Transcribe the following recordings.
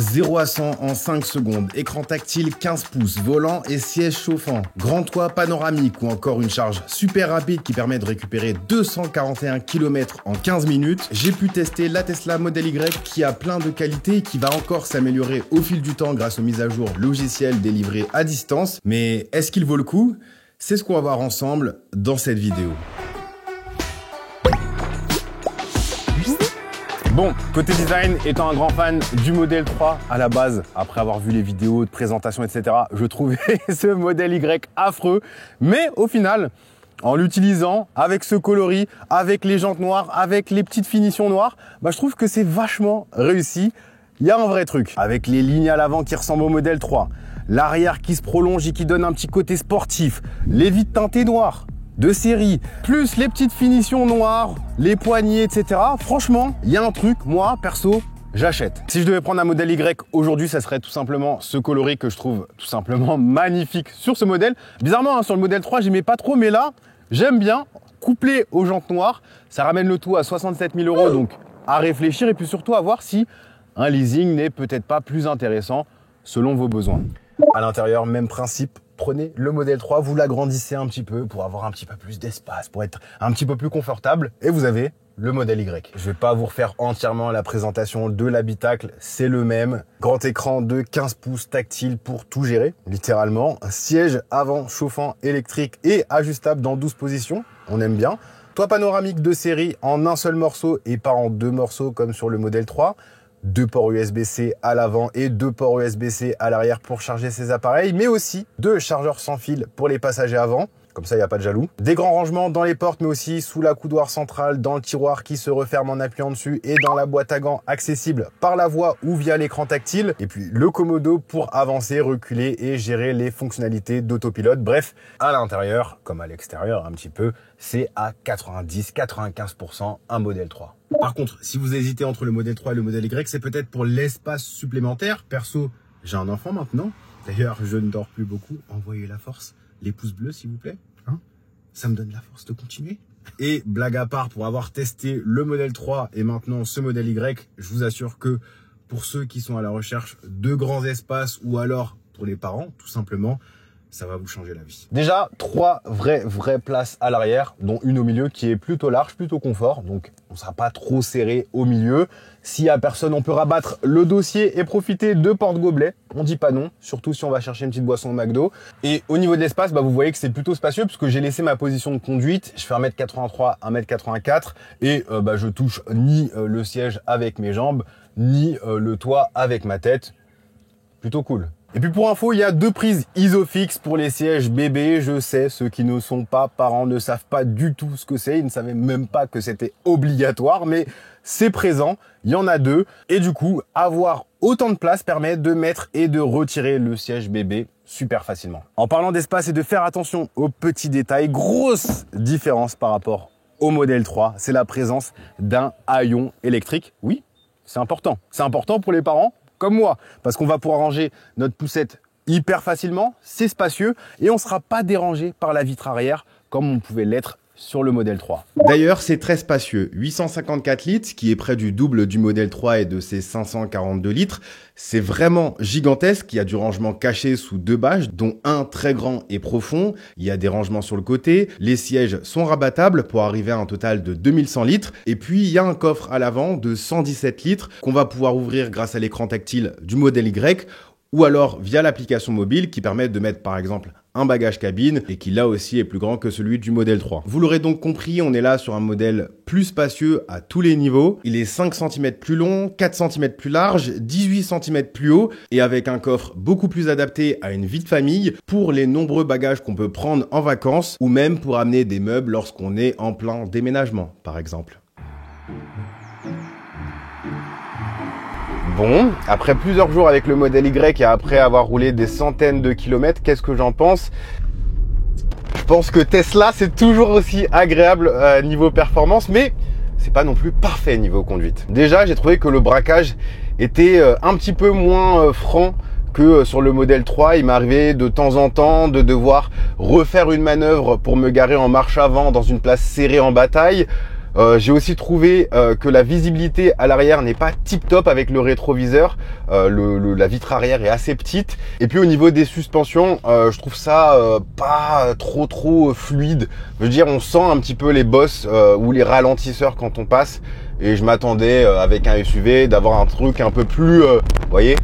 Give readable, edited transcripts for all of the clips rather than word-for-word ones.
0 à 100 en 5 secondes, écran tactile 15 pouces, volant et siège chauffant, grand toit panoramique ou encore une charge super rapide qui permet de récupérer 241 km en 15 minutes, j'ai pu tester la Tesla Model Y qui a plein de qualités et qui va encore s'améliorer au fil du temps grâce aux mises à jour logicielles délivrées à distance. Mais est-ce qu'il vaut le coup? C'est ce qu'on va voir ensemble dans cette vidéo. Bon, côté design, étant un grand fan du Model 3 à la base, après avoir vu les vidéos de présentation, etc., je trouvais ce Model Y affreux. Mais au final, en l'utilisant avec ce coloris, avec les jantes noires, avec les petites finitions noires, je trouve que c'est vachement réussi. Il y a un vrai truc. Avec les lignes à l'avant qui ressemblent au Model 3, l'arrière qui se prolonge et qui donne un petit côté sportif, les vitres teintées noires de série, plus les petites finitions noires, les poignées, etc. Franchement, il y a un truc, moi, perso, j'achète. Si je devais prendre un Model Y aujourd'hui, ça serait tout simplement ce coloris que je trouve tout simplement magnifique sur ce modèle. Bizarrement, sur le Model 3, j'aimais pas trop, mais là, j'aime bien. Couplé aux jantes noires, ça ramène le tout à 67 000 €, donc à réfléchir et puis surtout à voir si un leasing n'est peut-être pas plus intéressant selon vos besoins. À l'intérieur, même principe. Prenez le Model 3, vous l'agrandissez un petit peu pour avoir un petit peu plus d'espace, pour être un petit peu plus confortable. Et vous avez le Model Y. Je vais pas vous refaire entièrement la présentation de l'habitacle, c'est le même. Grand écran de 15 pouces tactile pour tout gérer, littéralement. Un siège avant chauffant électrique et ajustable dans 12 positions, on aime bien. Toit panoramique de série en un seul morceau et pas en deux morceaux comme sur le Model 3. 2 ports USB-C à l'avant et 2 ports USB-C à l'arrière pour charger ces appareils, mais aussi 2 chargeurs sans fil pour les passagers avant. Comme ça, il n'y a pas de jaloux. Des grands rangements dans les portes, mais aussi sous la coudoir centrale, dans le tiroir qui se referme en appuyant dessus et dans la boîte à gants accessible par la voix ou via l'écran tactile. Et puis le commodo pour avancer, reculer et gérer les fonctionnalités d'autopilote. Bref, à l'intérieur, comme à l'extérieur un petit peu, c'est à 90-95% un Model 3. Par contre, si vous hésitez entre le Model 3 et le Model Y, c'est peut-être pour l'espace supplémentaire. Perso, j'ai un enfant maintenant. D'ailleurs, je ne dors plus beaucoup. Envoyez la force. Les pouces bleus, s'il vous plaît. Ça me donne la force de continuer. Et blague à part, pour avoir testé le Model 3 et maintenant ce Model Y, je vous assure que pour ceux qui sont à la recherche de grands espaces ou alors pour les parents, tout simplement, ça va vous changer la vie. Déjà, 3 vraies places à l'arrière, dont une au milieu qui est plutôt large, plutôt confort. Donc, on ne sera pas trop serré au milieu. S'il n'y a personne, on peut rabattre le dossier et profiter de porte-gobelets. On dit pas non, surtout si on va chercher une petite boisson au McDo. Et au niveau de l'espace, vous voyez que c'est plutôt spacieux puisque j'ai laissé ma position de conduite. Je fais 1m83, 1m84 et je touche ni le siège avec mes jambes, ni le toit avec ma tête. Plutôt cool. Et puis pour info, il y a 2 prises Isofix pour les sièges bébés. Je sais, ceux qui ne sont pas parents ne savent pas du tout ce que c'est. Ils ne savaient même pas que c'était obligatoire, mais c'est présent. Il y en a 2. Et du coup, avoir autant de place permet de mettre et de retirer le siège bébé super facilement. En parlant d'espace et de faire attention aux petits détails, grosse différence par rapport au Model 3, c'est la présence d'un haillon électrique. Oui, c'est important. C'est important pour les parents comme moi, parce qu'on va pouvoir ranger notre poussette hyper facilement, c'est spacieux et on ne sera pas dérangé par la vitre arrière comme on pouvait l'être sur le Model 3. D'ailleurs, c'est très spacieux. 854 litres, qui est près du double du Model 3 et de ses 542 litres. C'est vraiment gigantesque. Il y a du rangement caché sous 2 bâches, dont un très grand et profond. Il y a des rangements sur le côté. Les sièges sont rabattables pour arriver à un total de 2100 litres. Et puis, il y a un coffre à l'avant de 117 litres qu'on va pouvoir ouvrir grâce à l'écran tactile du Model Y ou alors via l'application mobile qui permet de mettre par exemple un bagage cabine et qui là aussi est plus grand que celui du Model 3. Vous l'aurez donc compris, on est là sur un modèle plus spacieux à tous les niveaux. Il est 5 cm plus long, 4 cm plus large, 18 cm plus haut et avec un coffre beaucoup plus adapté à une vie de famille pour les nombreux bagages qu'on peut prendre en vacances ou même pour amener des meubles lorsqu'on est en plein déménagement par exemple. Bon, après plusieurs jours avec le Model Y et après avoir roulé des centaines de kilomètres, qu'est-ce que j'en pense? Je pense que Tesla, c'est toujours aussi agréable niveau performance, mais c'est pas non plus parfait niveau conduite. Déjà, j'ai trouvé que le braquage était un petit peu moins franc que sur le Model 3. Il m'est arrivé de temps en temps de devoir refaire une manœuvre pour me garer en marche avant dans une place serrée en bataille. J'ai aussi trouvé que la visibilité à l'arrière n'est pas tip top avec le rétroviseur. La vitre arrière est assez petite. Et puis au niveau des suspensions, je trouve ça pas trop fluide. Je veux dire, on sent un petit peu les bosses ou les ralentisseurs quand on passe. Et je m'attendais avec un SUV d'avoir un truc un peu plus, vous voyez,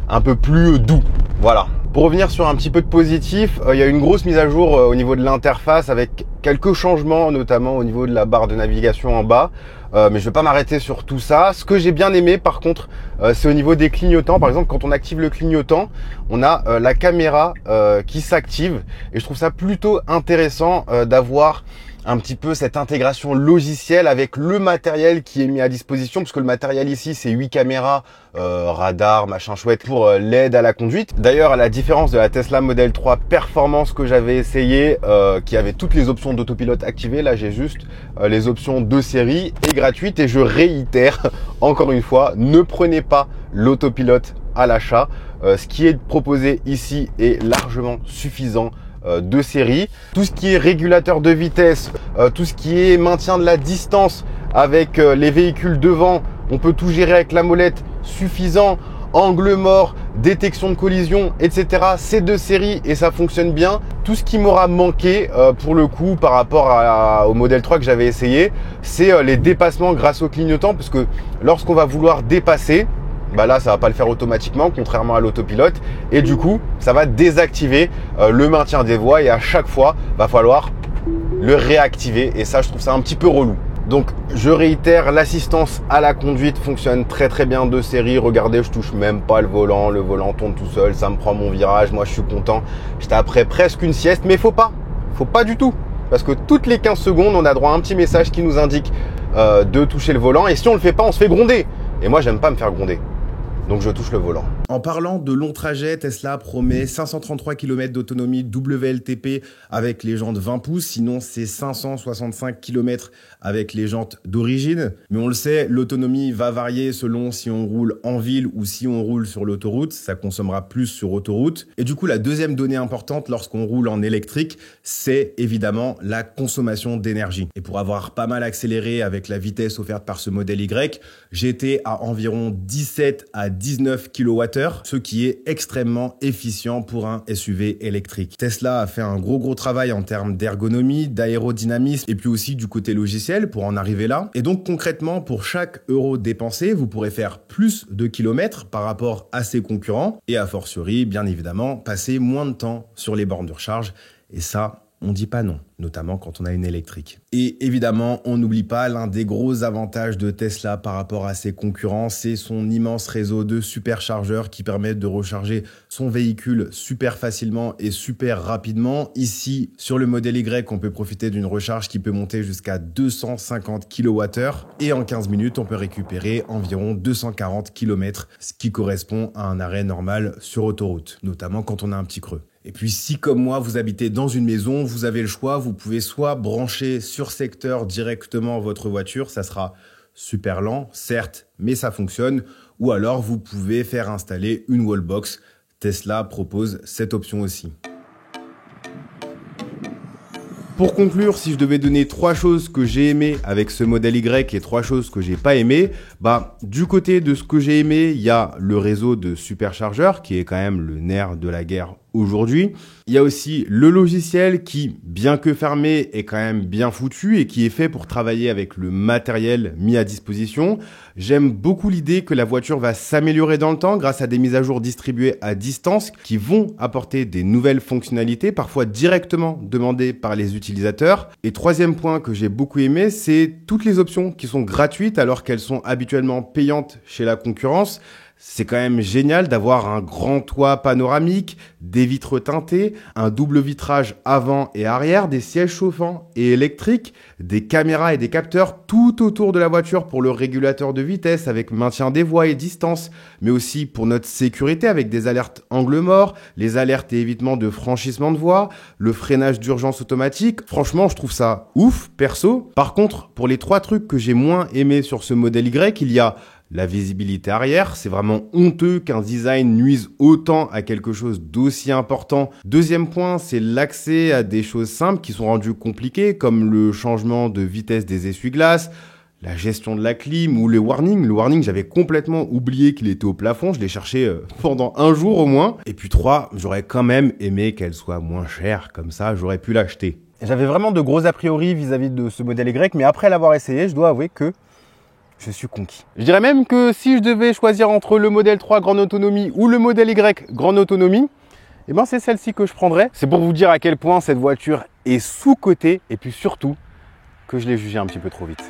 un peu plus doux. Voilà. Pour revenir sur un petit peu de positif, il y a une grosse mise à jour au niveau de l'interface avec quelques changements, notamment au niveau de la barre de navigation en bas. Mais je vais pas m'arrêter sur tout ça. Ce que j'ai bien aimé, par contre, c'est au niveau des clignotants. Par exemple, quand on active le clignotant, on a la caméra qui s'active. Et je trouve ça plutôt intéressant d'avoir un petit peu cette intégration logicielle avec le matériel qui est mis à disposition, parce que le matériel ici, c'est 8 caméras, radar, machin chouette, pour l'aide à la conduite. D'ailleurs, à la différence de la Tesla Model 3 Performance que j'avais essayé, qui avait toutes les options d'autopilote activées, là j'ai juste les options de série et gratuites. Et je réitère, encore une fois, ne prenez pas l'autopilote à l'achat. Ce qui est proposé ici est largement suffisant de série. Tout ce qui est régulateur de vitesse, tout ce qui est maintien de la distance avec les véhicules devant, on peut tout gérer avec la molette, suffisant. Angle mort, détection de collision, etc. C'est de série et ça fonctionne bien. Tout ce qui m'aura manqué pour le coup par rapport au Model 3 que j'avais essayé, c'est les dépassements grâce au clignotant, parce que lorsqu'on va vouloir dépasser, bah là ça va pas le faire automatiquement contrairement à l'autopilote, et du coup ça va désactiver le maintien des voies et à chaque fois va falloir le réactiver, et ça je trouve ça un petit peu relou. Donc je réitère, l'assistance à la conduite fonctionne très bien de série. Regardez, je touche même pas le volant tourne tout seul, ça me prend mon virage, moi je suis content. J'étais après presque une sieste, mais faut pas du tout, parce que toutes les 15 secondes on a droit à un petit message qui nous indique de toucher le volant, et si on le fait pas on se fait gronder, et moi j'aime pas me faire gronder. Donc je touche le volant. En parlant de longs trajets, Tesla promet 533 km d'autonomie WLTP avec les jantes 20 pouces. Sinon, c'est 565 km avec les jantes d'origine. Mais on le sait, l'autonomie va varier selon si on roule en ville ou si on roule sur l'autoroute. Ça consommera plus sur autoroute. Et du coup, la deuxième donnée importante lorsqu'on roule en électrique, c'est évidemment la consommation d'énergie. Et pour avoir pas mal accéléré avec la vitesse offerte par ce modèle Y, j'étais à environ 17 à 19 kWh, ce qui est extrêmement efficient pour un SUV électrique. Tesla a fait un gros travail en termes d'ergonomie, d'aérodynamisme et puis aussi du côté logiciel pour en arriver là. Et donc concrètement, pour chaque euro dépensé, vous pourrez faire plus de kilomètres par rapport à ses concurrents et a fortiori, bien évidemment, passer moins de temps sur les bornes de recharge. Et ça, on dit pas non, notamment quand on a une électrique. Et évidemment, on n'oublie pas l'un des gros avantages de Tesla par rapport à ses concurrents, c'est son immense réseau de superchargeurs qui permettent de recharger son véhicule super facilement et super rapidement. Ici, sur le modèle Y, on peut profiter d'une recharge qui peut monter jusqu'à 250 kWh et en 15 minutes, on peut récupérer environ 240 km, ce qui correspond à un arrêt normal sur autoroute, notamment quand on a un petit creux. Et puis si comme moi vous habitez dans une maison, vous avez le choix, vous pouvez soit brancher sur secteur directement votre voiture, ça sera super lent, certes, mais ça fonctionne, ou alors vous pouvez faire installer une wallbox. Tesla propose cette option aussi. Pour conclure, si je devais donner 3 choses que j'ai aimées avec ce modèle Y et 3 choses que j'ai pas aimées, du côté de ce que j'ai aimé, il y a le réseau de superchargeurs qui est quand même le nerf de la guerre aujourd'hui. Il y a aussi le logiciel qui, bien que fermé, est quand même bien foutu et qui est fait pour travailler avec le matériel mis à disposition. J'aime beaucoup l'idée que la voiture va s'améliorer dans le temps grâce à des mises à jour distribuées à distance qui vont apporter des nouvelles fonctionnalités, parfois directement demandées par les utilisateurs. Et troisième point que j'ai beaucoup aimé, c'est toutes les options qui sont gratuites alors qu'elles sont habituellement payantes chez la concurrence. C'est quand même génial d'avoir un grand toit panoramique, des vitres teintées, un double vitrage avant et arrière, des sièges chauffants et électriques, des caméras et des capteurs tout autour de la voiture pour le régulateur de vitesse avec maintien des voies et distance, mais aussi pour notre sécurité avec des alertes angle mort, les alertes et évitement de franchissement de voie, le freinage d'urgence automatique. Franchement, je trouve ça ouf, perso. Par contre, pour les 3 trucs que j'ai moins aimé sur ce modèle Y, il y a la visibilité arrière. C'est vraiment honteux qu'un design nuise autant à quelque chose d'aussi important. Deuxième point, c'est l'accès à des choses simples qui sont rendues compliquées, comme le changement de vitesse des essuie-glaces, la gestion de la clim ou le warning. Le warning, j'avais complètement oublié qu'il était au plafond. Je l'ai cherché pendant un jour au moins. Et puis 3, j'aurais quand même aimé qu'elle soit moins chère. Comme ça, j'aurais pu l'acheter. J'avais vraiment de gros a priori vis-à-vis de ce modèle Y, mais après l'avoir essayé, je dois avouer que je suis conquis. Je dirais même que si je devais choisir entre le modèle 3 grande autonomie ou le modèle Y grande autonomie, eh ben c'est celle-ci que je prendrais. C'est pour vous dire à quel point cette voiture est sous-cotée et puis surtout que je l'ai jugée un petit peu trop vite.